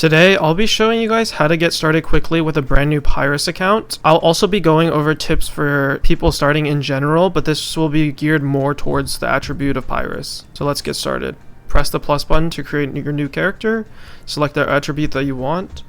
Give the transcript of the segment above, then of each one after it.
Today, I'll be showing you guys how to get started quickly with a brand new Pyrus account. I'll also be going over tips for people starting in general, but this will be geared more towards the attribute of Pyrus. So let's get started. Press the plus button to create your new character, select the attribute that you want,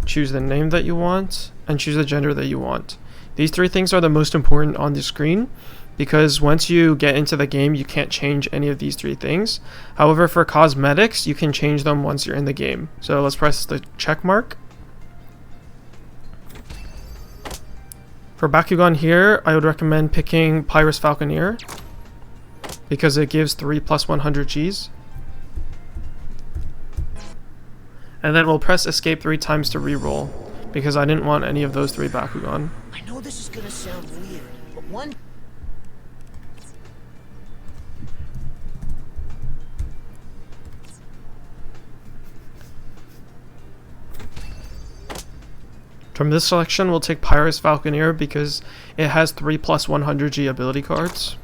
choose the name that you want, and choose the gender that you want. These three things are the most important on the screen, because once you get into the game, you can't change any of these three things. However, for cosmetics, you can change them once you're in the game. So let's press the check mark. For Bakugan here, I would recommend picking Pyrus Falconeer, because it gives 3 plus 100 Gs. And then we'll press escape 3 times to reroll, because I didn't want any of those 3 Bakugan. I know this is gonna sound weird, but one... From this selection, we'll take Pyrus Falconeer because it has 3 plus 100 G ability cards.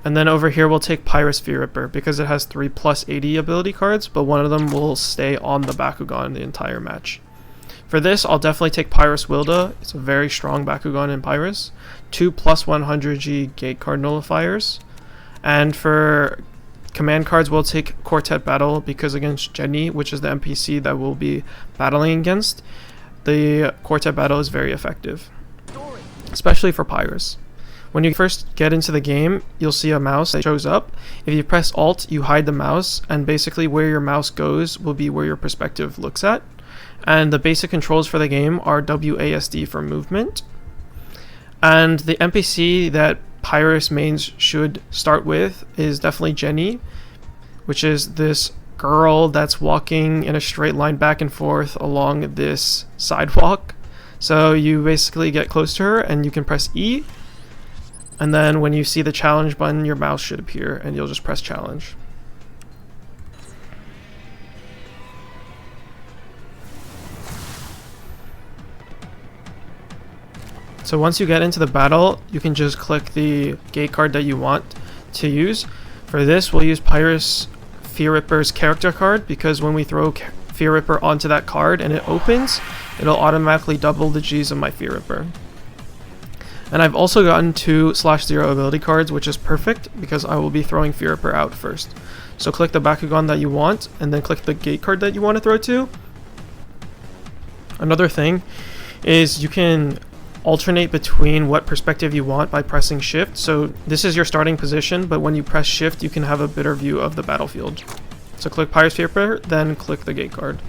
And then over here, we'll take Pyrus Fear Ripper because it has 3 plus 80 ability cards, but one of them will stay on the Bakugan the entire match. For this, I'll definitely take Pyrus Wilda. It's a very strong Bakugan in Pyrus. 2 plus 100 G gate card nullifiers. And for command cards, we'll take Quartet Battle because against Jenny, which is the NPC that we'll be battling against, the Quartet Battle is very effective, especially for Pyrus. When you first get into the game, you'll see a mouse that shows up. If you press Alt, you hide the mouse, and basically where your mouse goes will be where your perspective looks at. And the basic controls for the game are WASD for movement. And the NPC that Pyrus mains should start with is definitely Jenny, which is this girl that's walking in a straight line back and forth along this sidewalk. So you basically get close to her and you can press E, and then when you see the challenge button, your mouse should appear and you'll just press challenge. So once you get into the battle, you can just click the gate card that you want to use. For this, we'll use Pyrus Fear Ripper's character card, because when we throw Fear Ripper onto that card and it opens, it'll automatically double the Gs of my Fear Ripper. And I've also gotten 2/0 ability cards, which is perfect because I will be throwing Fear Ripper out first. So click the Bakugan that you want and then click the gate card that you want to throw to. Another thing is you can alternate between what perspective you want by pressing shift. So this is your starting position, but when you press shift, you can have a better view of the battlefield. So click Pyrus Fear Ripper, then click the gate card.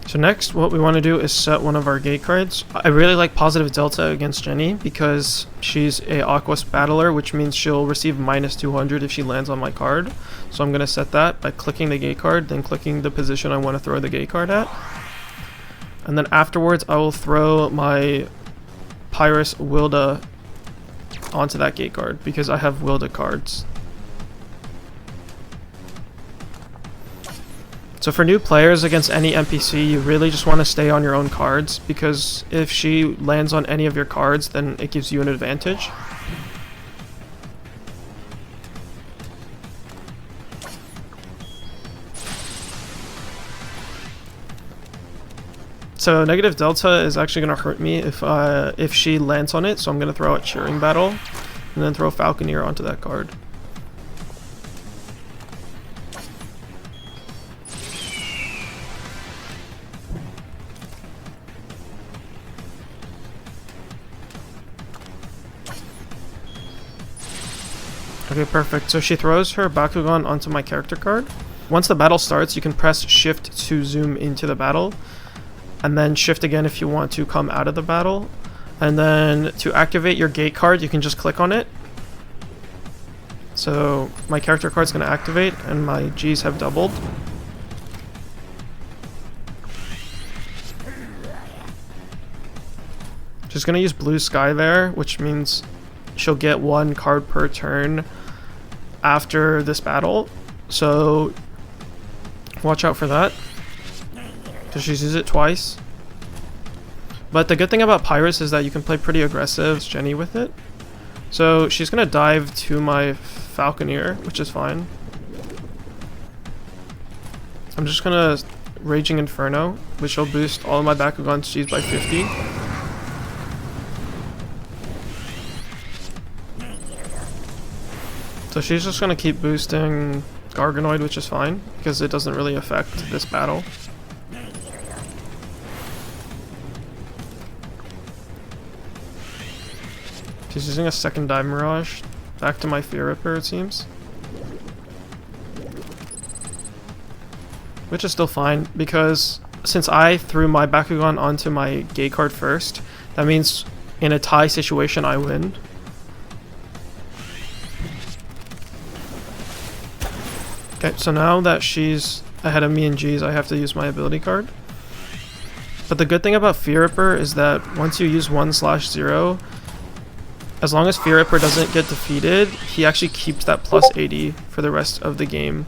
So next, what we want to do is set one of our gate cards. I really like Positive Delta against Jenny because she's a Aquas battler, which means she'll receive minus 200 if she lands on my card. So I'm going to set that by clicking the gate card, then clicking the position I want to throw the gate card at. And then afterwards, I will throw my Pyrus Wilda onto that gate card because I have Wilda cards. So for new players against any NPC, you really just want to stay on your own cards, because if she lands on any of your cards, then it gives you an advantage. So negative delta is actually going to hurt me if she lands on it, so I'm going to throw out Cheering Battle, and then throw Falconeer onto that card. Okay, perfect. So she throws her Bakugan onto my character card. Once the battle starts, you can press shift to zoom into the battle, and then shift again if you want to come out of the battle. And then to activate your gate card, you can just click on it. So my character card's going to activate and my Gs have doubled. Just going to use Blue Sky there, which means she'll get 1 card per turn after this battle, so watch out for that, because she's used it twice. But the good thing about Pyrus is that you can play pretty aggressive Jenny with it. So she's gonna dive to my Falconeer, which is fine. I'm just gonna Raging Inferno, which will boost all of my Bakugan's G's by 50. So she's just gonna keep boosting Garganoid, which is fine, because it doesn't really affect this battle. She's using a second Dive Mirage. Back to my Fear Ripper, it seems. Which is still fine, because since I threw my Bakugan onto my gate card first, that means in a tie situation I win. Okay, so now that she's ahead of me in G's, I have to use my ability card. But the good thing about Fear Ripper is that once you use 1/0, as long as Fear Ripper doesn't get defeated, he actually keeps that plus 80 for the rest of the game.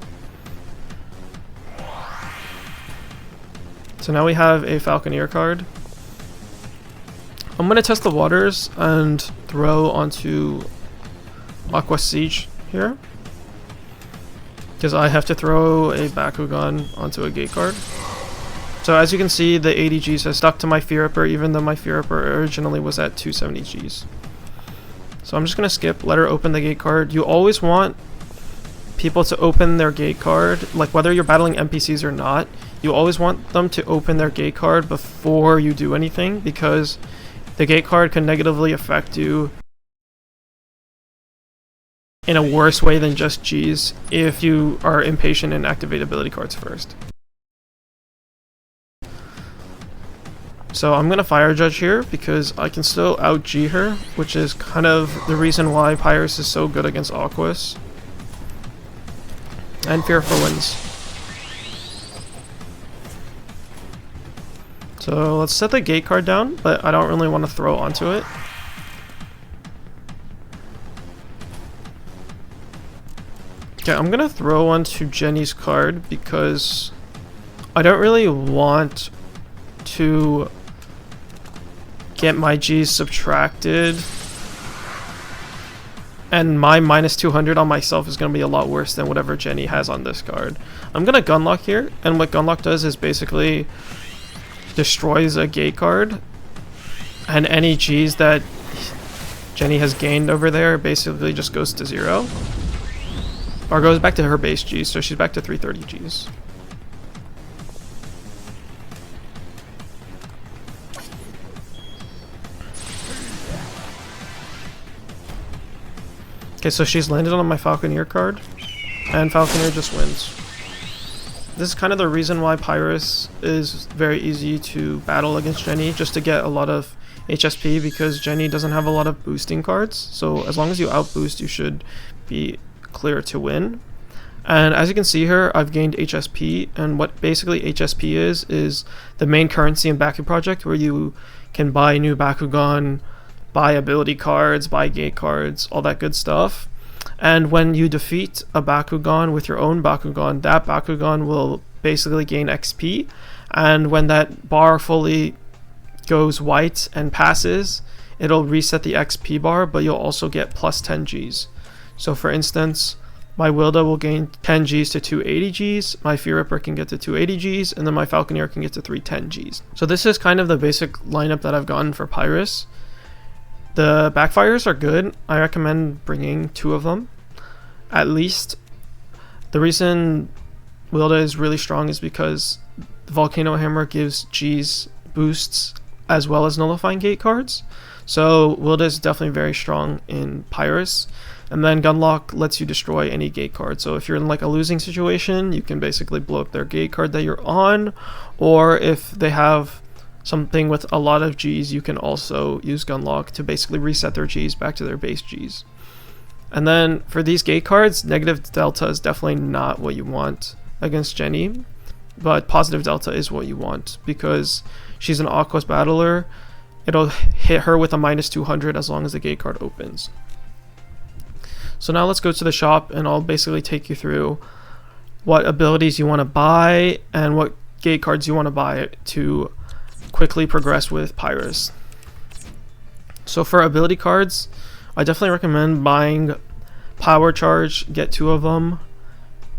So now we have a Falconeer card. I'm going to test the waters and throw onto Aqua Siege here, because I have to throw a Bakugan onto a gate card. So as you can see, the 80 Gs has stuck to my Fear Ripper, even though my Fear Ripper originally was at 270 Gs. So I'm just going to skip, let her open the gate card. You always want people to open their gate card, like whether you're battling NPCs or not, you always want them to open their gate card before you do anything, because the gate card can negatively affect you in a worse way than just G's if you are impatient and activate ability cards first. So I'm going to Fire Judge here because I can still out G her, which is kind of the reason why Pyrus is so good against Aquas. And Fearful wins. So let's set the gate card down, but I don't really want to throw onto it. Okay, I'm gonna throw onto Jenny's card because I don't really want to get my G's subtracted, and my minus 200 on myself is going to be a lot worse than whatever Jenny has on this card. I'm going to Gunlock here, and what Gunlock does is basically destroys a gate card, and any G's that Jenny has gained over there basically just goes to 0. Or goes back to her base G's, so she's back to 330 G's. Okay, so she's landed on my Falconeer card, and Falconeer just wins. This is kind of the reason why Pyrus is very easy to battle against Jenny, just to get a lot of HSP, because Jenny doesn't have a lot of boosting cards, so as long as you outboost, you should be clear to win. And as you can see here, I've gained HSP, and what basically HSP is the main currency in Bakuproject, where you can buy new Bakugan, buy ability cards, buy gate cards, all that good stuff. And when you defeat a Bakugan with your own Bakugan, that Bakugan will basically gain XP, and when that bar fully goes white and passes, it'll reset the XP bar, but you'll also get plus 10 Gs. So for instance, my Wilda will gain 10 Gs to 280 Gs, my Fear Ripper can get to 280 Gs, and then my Falconeer can get to 310 Gs. So this is kind of the basic lineup that I've gotten for Pyrus. The backfires are good. I recommend bringing 2 of them, at least. The reason Wilda is really strong is because the Volcano Hammer gives G's boosts as well as nullifying gate cards. So Wilda is definitely very strong in Pyrus. And then Gunlock lets you destroy any gate card. So if you're in like a losing situation, you can basically blow up their gate card that you're on. Or if they have something with a lot of G's, you can also use Gunlock to basically reset their G's back to their base G's. And then for these gate cards, negative delta is definitely not what you want against Jenny, but positive delta is what you want because she's an Aquos battler. It'll hit her with a minus 200 as long as the gate card opens. So now let's go to the shop, and I'll basically take you through what abilities you want to buy and what gate cards you want to buy to quickly progress with Pyrus. So for ability cards, I definitely recommend buying Power Charge, get 2 of them.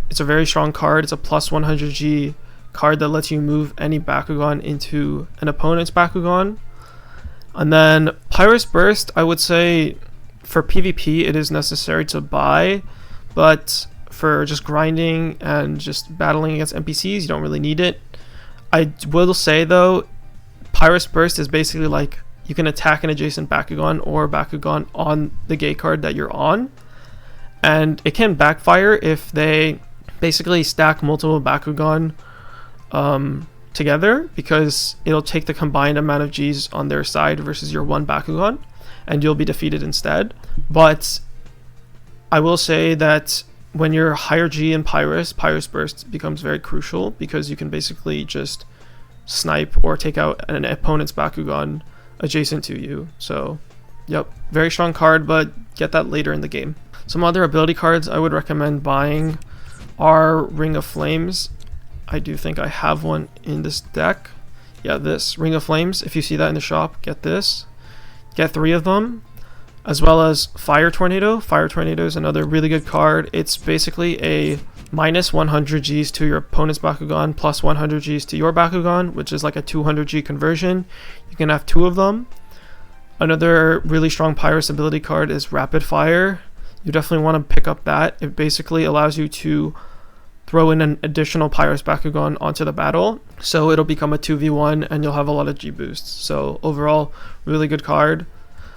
It's a very strong card. It's a plus 100G card that lets you move any Bakugan into an opponent's Bakugan. And then Pyrus Burst, I would say for PvP it is necessary to buy, but for just grinding and just battling against NPCs, you don't really need it. I will say though, Pyrus Burst is basically like you can attack an adjacent Bakugan or Bakugan on the gate card that you're on, and it can backfire if they basically stack multiple Bakugan together, because it'll take the combined amount of Gs on their side versus your one Bakugan, and you'll be defeated instead. But I will say that when you're higher G in Pyrus, Pyrus Burst becomes very crucial, because you can basically just snipe or take out an opponent's Bakugan adjacent to you. So yep, very strong card, but get that later in the game. Some other ability cards I would recommend buying are Ring of Flames. I do think I have one in this deck. Yeah, this Ring of Flames. If you see that in the shop, get this. Get 3 of them. As well as Fire Tornado. Fire Tornado is another really good card. It's basically a minus 100 Gs to your opponent's Bakugan, plus 100 Gs to your Bakugan, which is like a 200 G conversion. You can have 2 of them. Another really strong Pyrus ability card is Rapid Fire. You definitely want to pick up that. It basically allows you to throw in an additional Pyrus Bakugan onto the battle, so it'll become a 2v1 and you'll have a lot of G boosts. So overall, really good card.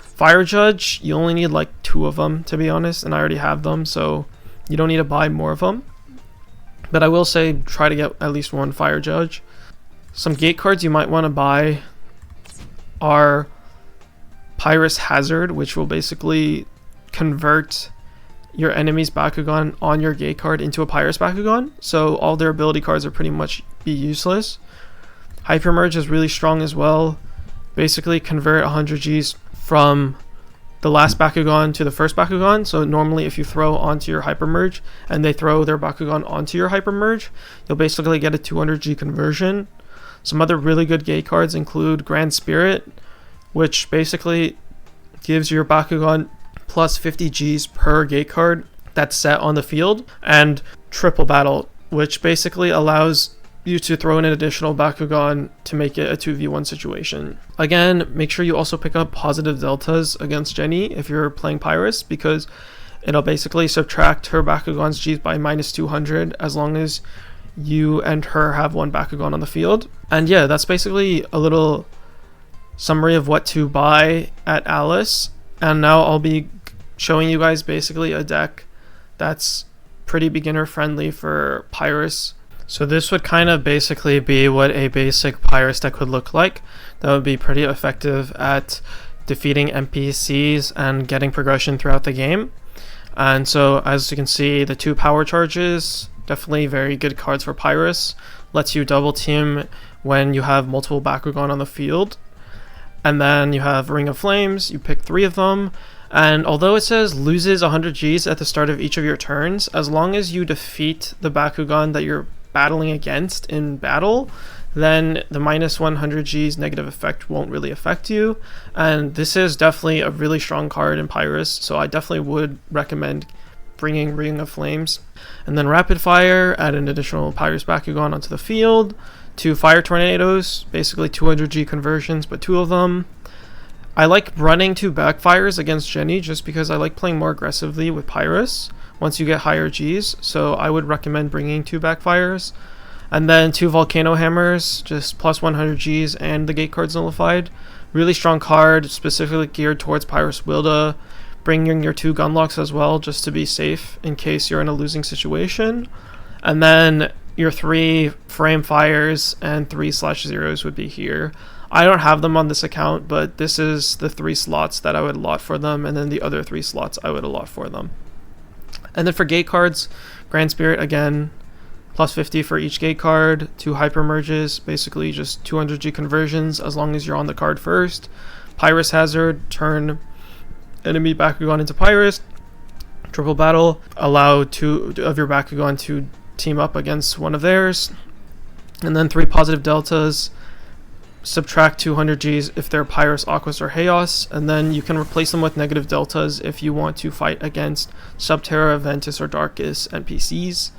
Fire Judge, you only need like 2 of them, to be honest, and I already have them, so you don't need to buy more of them. But I will say try to get at least 1 Fire Judge. Some gate cards you might want to buy are Pyrus Hazard, which will basically convert your enemy's Bakugan on your gate card into a Pyrus Bakugan, so all their ability cards are pretty much be useless. Hypermerge is really strong as well. Basically convert 100 Gs from the last Bakugan to the first Bakugan. So normally if you throw onto your Hypermerge and they throw their Bakugan onto your Hypermerge, you'll basically get a 200 G conversion. Some other really good gate cards include Grand Spirit, which basically gives your Bakugan plus 50 Gs per gate card that's set on the field, and Triple Battle, which basically allows you to throw in an additional Bakugan to make it a 2v1 situation. Again, make sure you also pick up positive deltas against Jenny if you're playing Pyrus, because it'll basically subtract her Bakugan's Gs by minus 200 as long as you and her have 1 Bakugan on the field. And yeah, that's basically a little summary of what to buy at Alice. And now I'll be showing you guys basically a deck that's pretty beginner friendly for Pyrus. So this would kind of basically be what a basic Pyrus deck would look like. That would be pretty effective at defeating NPCs and getting progression throughout the game. And so as you can see, the 2 power charges, definitely very good cards for Pyrus. Lets you double team when you have multiple Bakugan on the field. And then you have Ring of Flames, you pick 3 of them, and although it says loses 100 Gs at the start of each of your turns, as long as you defeat the Bakugan that you're battling against in battle, then the minus 100 Gs negative effect won't really affect you. And this is definitely a really strong card in Pyrus, so I definitely would recommend bringing Ring of Flames. And then Rapid Fire, add an additional Pyrus Bakugan onto the field. 2 Fire Tornadoes, basically 200 G conversions, but 2 of them. I like running 2 Backfires against Jenny just because I like playing more aggressively with Pyrus once you get higher Gs, so I would recommend bringing 2 Backfires. And then 2 Volcano Hammers, just plus 100 Gs and the gate card's nullified. Really strong card, specifically geared towards Pyrus Wilda. Bringing your 2 Gunlocks as well, just to be safe in case you're in a losing situation. And then your 3 Frame Fires and 3 /0s would be here. I don't have them on this account, but this is the 3 slots that I would allot for them, and then the other 3 slots I would allot for them. And then for gate cards, Grand Spirit again, plus 50 for each gate card, 2 Hyper Merges, basically just 200 G conversions as long as you're on the card first. Pyrus Hazard, turn enemy Bakugan into Pyrus. Triple battle, allow 2 of your Bakugan to team up against one of theirs. And then 3 positive deltas, subtract 200 Gs if they're Pyrus, Aquas, or Chaos, and then you can replace them with negative deltas if you want to fight against Subterra, Ventus, or Darkus NPCs.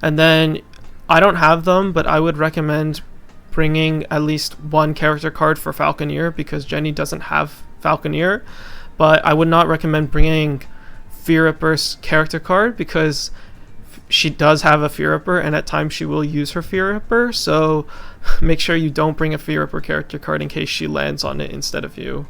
And then I don't have them, but I would recommend bringing at least 1 character card for Falconeer, because Jenny doesn't have Falconeer. But I would not recommend bringing Fear Ripper's character card, because she does have a Fear Ripper, and at times she will use her Fear Ripper, so make sure you don't bring a Fear Ripper character card in case she lands on it instead of you.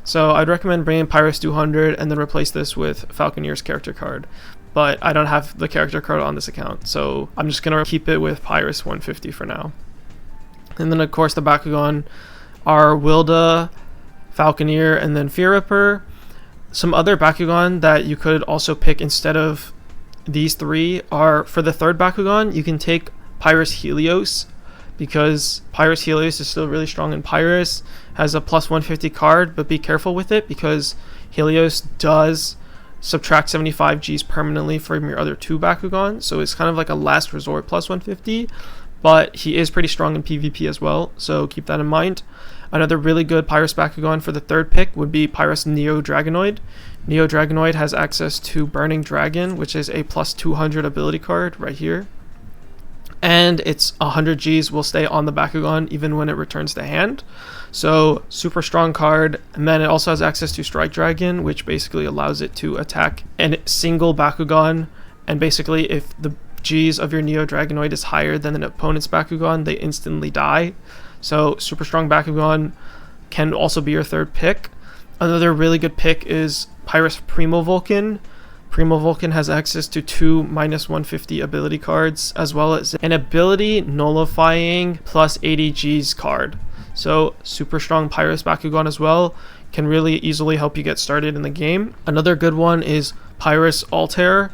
So I'd recommend bringing Pyrus 200 and then replace this with Falconeer's character card. But I don't have the character card on this account, so I'm just going to keep it with Pyrus 150 for now. And then of course the Bakugan are Wilda, Falconeer, and then Fear Ripper. Some other Bakugan that you could also pick instead of these 3 are, for the 3rd Bakugan, you can take Pyrus Helios, because Pyrus Helios is still really strong in Pyrus, has a plus 150 card, but be careful with it because Helios does subtract 75 Gs permanently from your other 2 Bakugan, so it's kind of like a last resort plus 150, but he is pretty strong in PvP as well, so keep that in mind. Another really good Pyrus Bakugan for the 3rd pick would be Pyrus Neo Dragonoid. Neo Dragonoid has access to Burning Dragon, which is a plus 200 ability card right here. And its 100 Gs will stay on the Bakugan even when it returns to hand. So super strong card. And then it also has access to Strike Dragon, which basically allows it to attack a single Bakugan. And basically if the Gs of your Neo Dragonoid is higher than an opponent's Bakugan, they instantly die. So super strong Bakugan can also be your 3rd pick. Another really good pick is Pyrus Primo Vulcan. Primo Vulcan has access to 2 minus 150 ability cards, as well as an ability nullifying plus 80 Gs card. So super strong Pyrus Bakugan as well, can really easily help you get started in the game. Another good one is Pyrus Altair.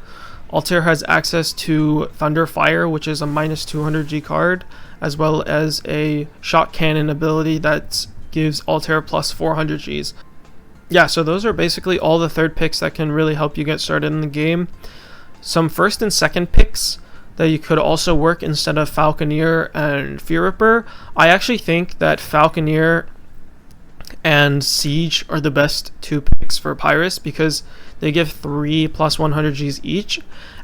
Altair has access to Thunder Fire, which is a minus 200 G card, as well as a Shock Cannon ability that gives Altair plus 400 Gs. Yeah, so those are basically all the 3rd picks that can really help you get started in the game. Some 1st and 2nd picks that you could also work instead of Falconeer and Fear Ripper. I actually think that Falconeer and Siege are the best 2 picks for Pyrus, because they give 3 plus 100 Gs each,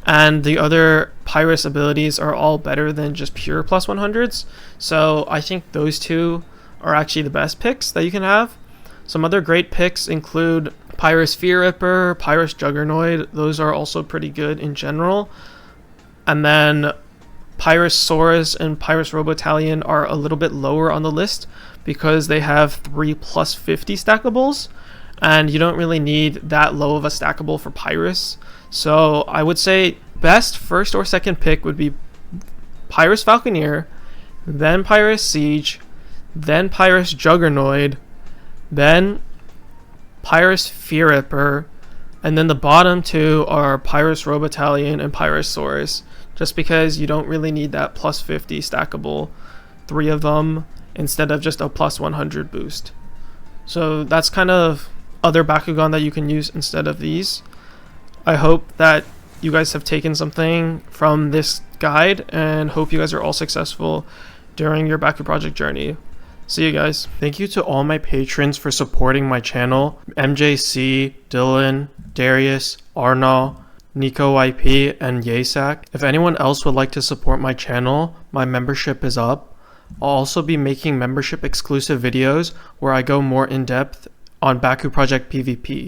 and the other Pyrus abilities are all better than just pure plus 100s. So I think those 2 are actually the best picks that you can have. Some other great picks include Pyrus Fear Ripper, Pyrus Juggernoid. Those are also pretty good in general. And then Pyrus Saurus and Pyrus Robotalion are a little bit lower on the list because they have 3 plus 50 stackables, and you don't really need that low of a stackable for Pyrus. So I would say best 1st or 2nd pick would be Pyrus Falconeer, then Pyrus Siege, then Pyrus Juggernoid, then Pyrus Fear Ripper, and then the bottom 2 are Pyrus Robotalion and Pyrus Saurus, just because you don't really need that plus 50 stackable 3 of them instead of just a plus 100 boost. So that's kind of other Bakugan that you can use instead of these. I hope that you guys have taken something from this guide, and hope you guys are all successful during your Bakuproject journey. See you guys. Thank you to all my patrons for supporting my channel. MJC, Dylan, Darius, Arnaud, Nico IP, and Yasak. If anyone else would like to support my channel, my membership is up. I'll also be making membership exclusive videos where I go more in depth on Bakuproject PvP.